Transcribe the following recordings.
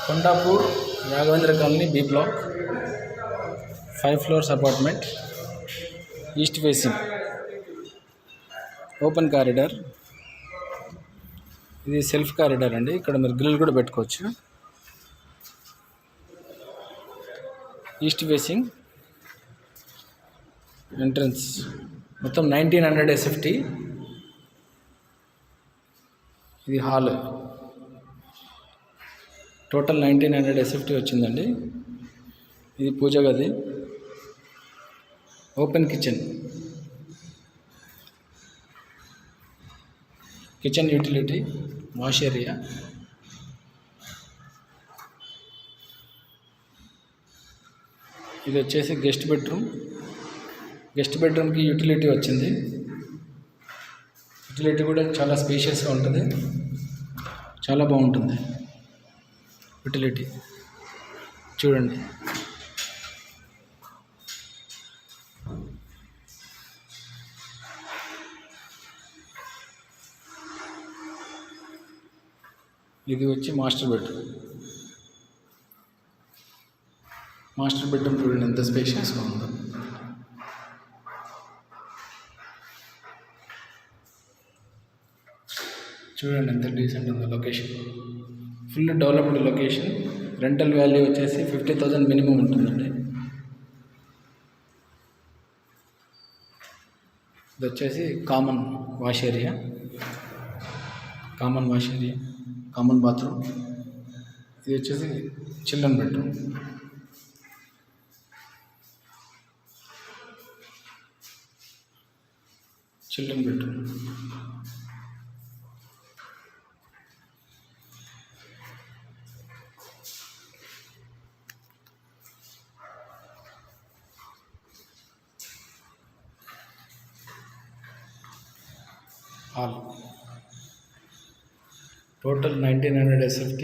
Kondapur Raghavendra colony B block 5 floors apartment, east facing, open corridor. ఇది self corridor అండి. ఇక్కడ మీరు గ్రిల్ కూడా పెట్టుకోవచ్చు. ఈస్ట్ ఫేసింగ్ ఎంట్రన్స్ మొత్తం 1900 SFT. ఇది హాల్, టోటల్ 1900 SFT వచ్చిందండి. ఇది పూజ గది, open kitchen, kitchen utility, wash area. ఇది వచ్చేసి గెస్ట్ బెడ్రూమ్కి యూటిలిటీ వచ్చింది. యూటిలిటీ కూడా చాలా స్పేషియస్గా ఉంటుంది, చాలా బాగుంటుంది యూటిలిటీ. చూడండి, ఇది వచ్చి మాస్టర్ బెడ్రూమ్ చూడండి ఎంత స్పేషియస్గా ఉందో. చూడండి ఎంత డీసెంట్ ఉందో location. Full developed location. Rental value వచ్చేసి 50,000 మినిమం ఉంటుందండి. ఇది వచ్చేసి common wash area, common bathroom. ఇది వచ్చేసి children bedroom. Hall total 1900 SFT.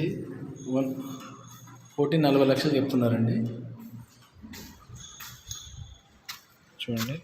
40 లక్షలు చెప్తున్నారండి. చూడండి.